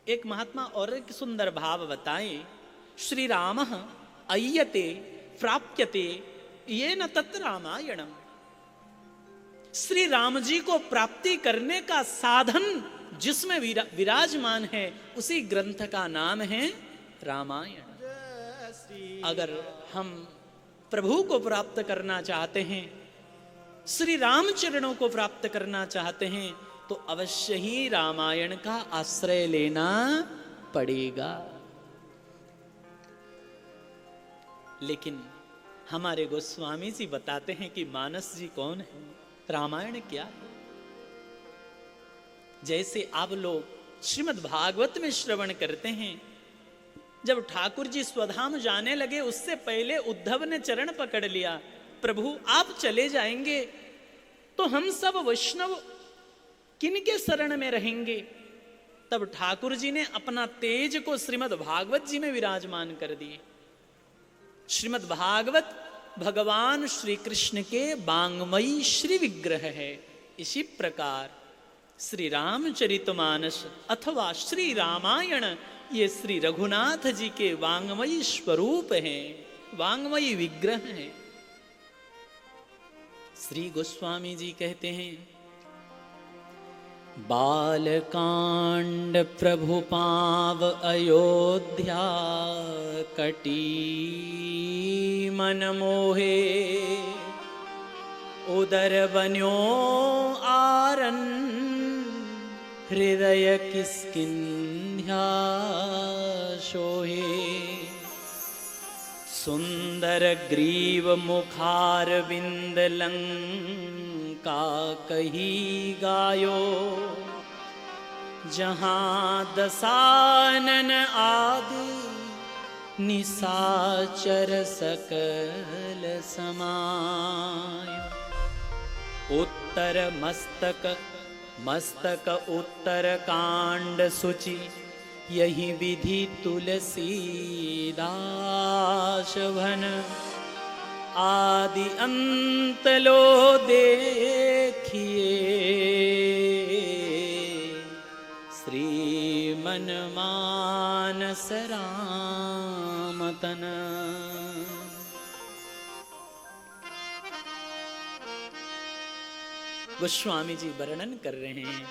एक महात्मा और एक सुंदर भाव बताएं, श्री राम अय्यते प्राप्यते ये न तत् रामायणम। श्री राम जी को प्राप्ति करने का साधन जिसमें विराजमान है उसी ग्रंथ का नाम है रामायण। अगर हम प्रभु को प्राप्त करना चाहते हैं, श्री राम चरणों को प्राप्त करना चाहते हैं, तो अवश्य ही रामायण का आश्रय लेना पड़ेगा। लेकिन हमारे गोस्वामी जी बताते हैं कि मानस जी कौन है, रामायण क्या है। जैसे आप लोग श्रीमद् भागवत में श्रवण करते हैं, जब ठाकुर जी स्वधाम जाने लगे उससे पहले उद्धव ने चरण पकड़ लिया, प्रभु आप चले जाएंगे तो हम सब वैष्णव किनके शरण में रहेंगे। तब ठाकुर जी ने अपना तेज को श्रीमद् भागवत जी में विराजमान कर दिए। श्रीमद् भागवत भगवान श्री कृष्ण के वांग्मयी श्री विग्रह है। इसी प्रकार श्री रामचरितमानस अथवा श्री रामायण ये श्री रघुनाथ जी के वांग्मयी स्वरूप हैं, वांग्मयी विग्रह हैं। श्री गोस्वामी जी कहते हैं, बालकांड प्रभु पाव अयोध्या कटी मन मोहे, उदर बन्यो आरन हृदय किस्किंध्या सोहे। सुंदर ग्रीव मुखार बिंद लंका कही गायो, जहां दसानन आदि निशाचर सकल समाय। उत्तर मस्तक उत्तर कांड सुचि, यही विधि तुलसीदास भन। आदि अंत लो देखिए, श्रीमन मानस राम तन। गोस्वामी जी वर्णन कर रहे हैं,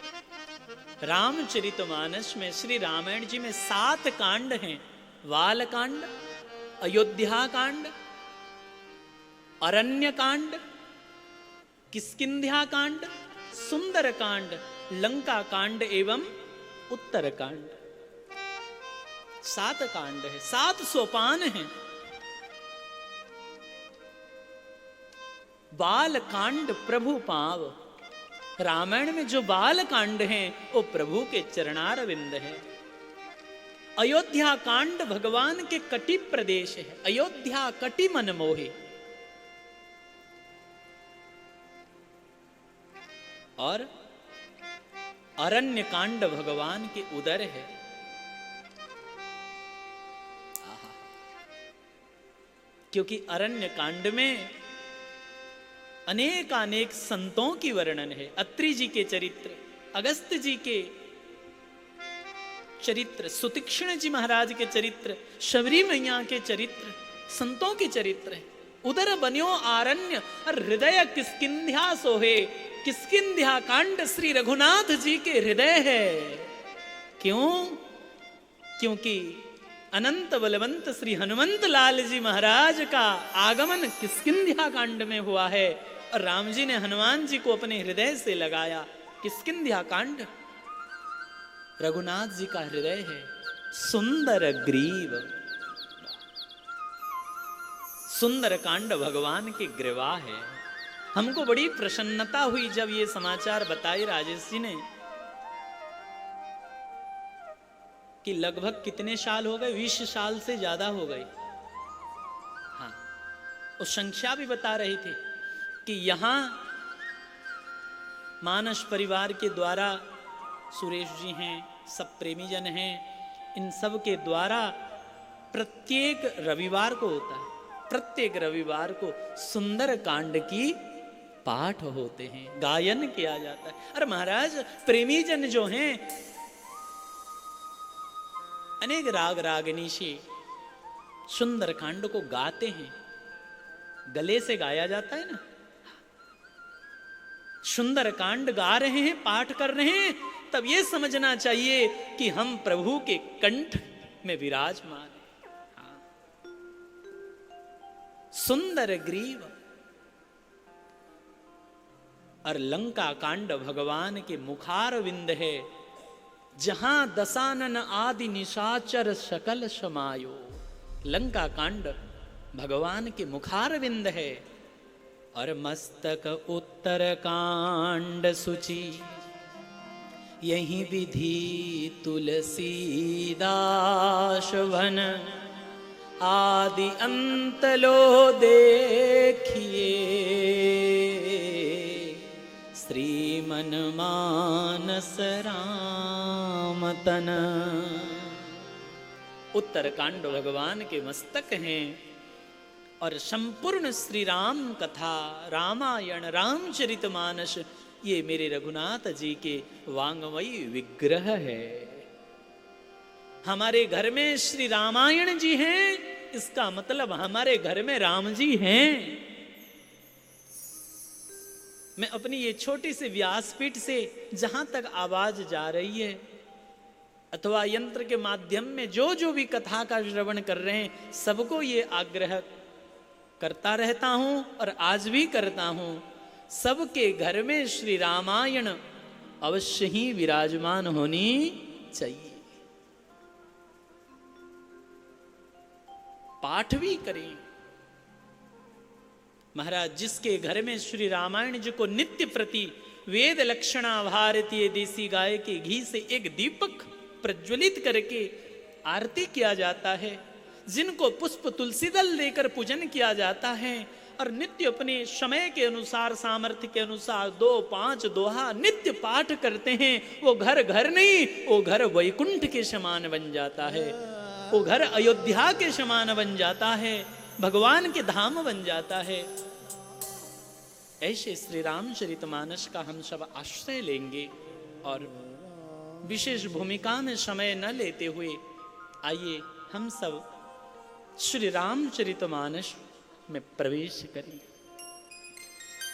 रामचरितमानस में श्री रामायण जी में 7 कांड हैं। वाल कांड, अयोध्या कांड, अरण्य कांड, किष्किंध्या कांड, सुंदर कांड, लंका कांड एवं उत्तर कांड। 7 कांड है, 7 सोपान हैं। बाल कांड प्रभु पाव, रामायण में जो बाल कांड हैं वो प्रभु के चरणारविंद है। अयोध्या कांड भगवान के कटि प्रदेश है, अयोध्या कटि मन मोहे। और अरण्य कांड भगवान के उदर है। क्योंकि अरण्य कांड में अनेक संतों की वर्णन है। अत्रि जी के चरित्र, अगस्त जी के चरित्र, सुतीक्ष्ण जी महाराज के चरित्र, शबरी मैया के चरित्र, संतों के चरित्र है। उदर बन्यो आरण्य और हृदय किष्किंध्या सोहे। किष्किंध्या कांड श्री रघुनाथ जी के हृदय है। क्यों? क्योंकि अनंत बलवंत श्री हनुमंत लाल जी महाराज का आगमन किष्किंध्या कांड में हुआ है और राम जी ने हनुमान जी को अपने हृदय से लगाया। किष्किंध्या कांड रघुनाथ जी का हृदय है। सुंदर ग्रीव, सुंदर कांड भगवान के ग्रीवा है। हमको बड़ी प्रसन्नता हुई जब ये समाचार बताए राजेश जी ने कि लगभग कितने साल हो गए, 20 साल से ज्यादा हो गए। हाँ, उस संख्या भी बता रही थी कि यहां मानस परिवार के द्वारा, सुरेश जी हैं, सब प्रेमी जन हैं, इन सब के द्वारा प्रत्येक रविवार को होता है, प्रत्येक रविवार को सुंदर कांड की पाठ होते हैं, गायन किया जाता है। अरे महाराज, प्रेमी जन जो हैं अनेक राग रागनी से सुंदर कांड को गाते हैं, गले से गाया जाता है ना। सुंदर कांड गा रहे हैं, पाठ कर रहे हैं, तब यह समझना चाहिए कि हम प्रभु के कंठ में विराजमान हैं। हाँ। सुंदर ग्रीव और लंका कांड भगवान के मुखारविंद है, जहां दशानन आदि निशाचर सकल समायो। लंका कांड भगवान के मुखारविंद है और मस्तक उत्तर कांड सूची, यही विधि तुलसीदास वन, आदि अंत लो देखिए, श्रीमन मानस राम तन। उत्तरकांड भगवान के मस्तक हैं और संपूर्ण श्री राम कथा, रामायण, रामचरितमानस, ये मेरे रघुनाथ जी के वांगमयी विग्रह है। हमारे घर में श्री रामायण जी हैं, इसका मतलब हमारे घर में राम जी हैं। मैं अपनी ये छोटी सी व्यासपीठ से जहां तक आवाज जा रही है अथवा यंत्र के माध्यम में जो जो भी कथा का श्रवण कर रहे हैं, सबको ये आग्रह करता रहता हूं और आज भी करता हूं, सबके घर में श्री रामायण अवश्य ही विराजमान होनी चाहिए। पाठ भी करें। महाराज, जिसके घर में श्री रामायण जी को नित्य प्रति वेद लक्षणा भारतीय देसी गाय के घी से एक दीपक प्रज्वलित करके आरती किया जाता है, जिनको पुष्प तुलसी दल देकर पूजन किया जाता है और नित्य अपने समय के अनुसार, सामर्थ्य के अनुसार 2-5 दोहा नित्य पाठ करते हैं, वो घर घर नहीं, वो घर वैकुंठ के समान बन जाता है, वो घर अयोध्या के समान बन जाता है, भगवान के धाम बन जाता है। ऐसे श्री रामचरितमानस का हम सब आश्रय लेंगे और विशेष भूमिका में समय न लेते हुए आइए हम सब श्री रामचरितमानस में प्रवेश करें।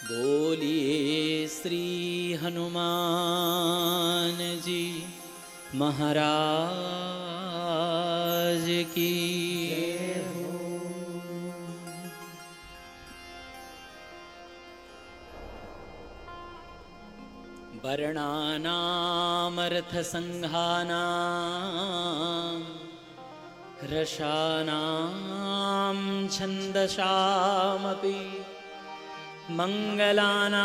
बोलिए श्री हनुमान जी महाराज की। वर्णानामर्थ संघानां रसानां छन्दसामपि मंगलानां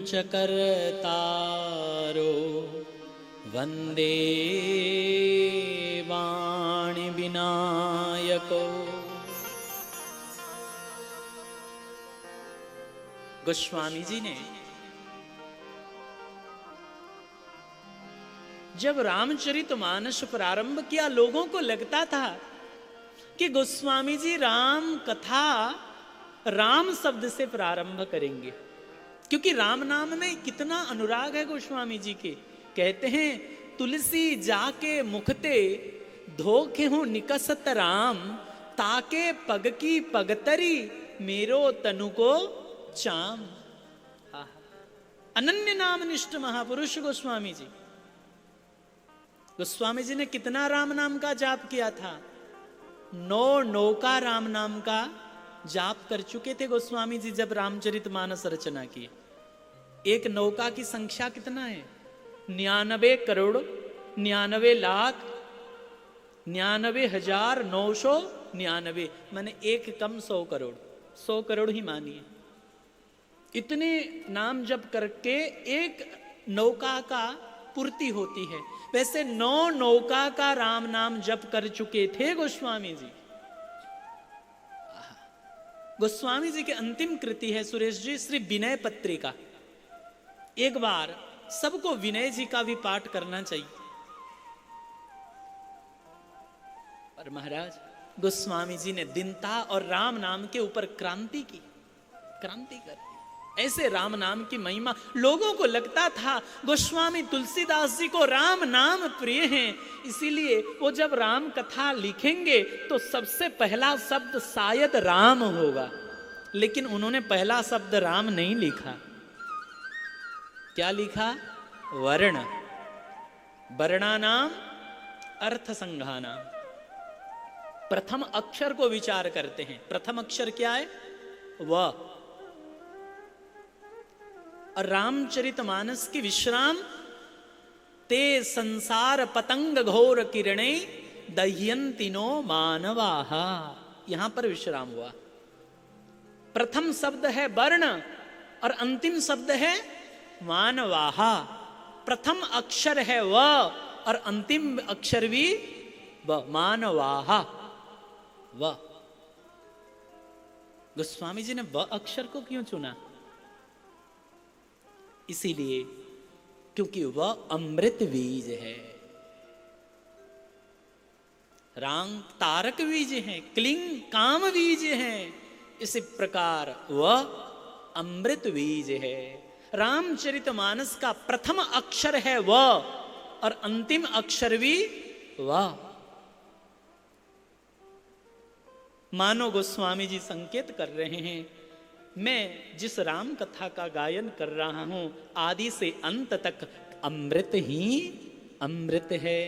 च कर्तारो वन्दे वाणि विनायको। गोस्वामी जी ने जब रामचरितमानस प्रारंभ किया, लोगों को लगता था कि गोस्वामी जी राम कथा राम शब्द से प्रारंभ करेंगे, क्योंकि राम नाम में कितना अनुराग है गोस्वामी जी के। कहते हैं तुलसी जाके मुखते धोखे हूं निकसत राम, ताके पग की पगतरी मेरो तनु को चाम। अनन्य नाम निष्ठ महापुरुष गोस्वामी जी। गोस्वामी जी ने कितना राम नाम का जाप किया था? 9 नौका राम नाम का जाप कर चुके थे गोस्वामी जी जब रामचरितमानस रचना की। एक नौका की संख्या कितना है? 99 करोड़ 99 लाख 99,999, माने एक कम 100 करोड़, 100 करोड़ ही मानिए। इतने नाम जप करके एक नौका का पूर्ति होती है। वैसे 9 नौका का राम नाम जप कर चुके थे गोस्वामी जी। गोस्वामी जी की अंतिम कृति है सुरेश जी श्री विनय पत्रिका। एक बार सबको विनय जी का भी पाठ करना चाहिए। और महाराज गोस्वामी जी ने दीनता और राम नाम के ऊपर क्रांति कर दी। ऐसे राम नाम की महिमा। लोगों को लगता था गोस्वामी तुलसीदास जी को राम नाम प्रिय है, इसीलिए वो जब राम कथा लिखेंगे तो सबसे पहला शब्द शायद राम होगा। लेकिन उन्होंने पहला शब्द राम नहीं लिखा। क्या लिखा? वर्ण। वर्णानाम अर्थ संघानाम। प्रथम अक्षर को विचार करते हैं। प्रथम अक्षर क्या है? व। और रामचरितमानस की विश्राम, ते संसार पतंग घोर किरणे दह्यन्ति नो मानवाहा, यहां पर विश्राम हुआ। प्रथम शब्द है वर्ण और अंतिम शब्द है मानवाहा। प्रथम अक्षर है व और अंतिम अक्षर भी व, मानवाहा व। गोस्वामी जी ने व अक्षर को क्यों चुना? इसीलिए क्योंकि वह अमृत बीज है। राम तारक बीज है, क्लिंग काम बीज है, इसी प्रकार वह अमृत बीज है। रामचरितमानस का प्रथम अक्षर है वह और अंतिम अक्षर भी वह। मानो गोस्वामी जी संकेत कर रहे हैं, मैं जिस राम कथा का गायन कर रहा हूं आदि से अंत तक अमृत ही अमृत है।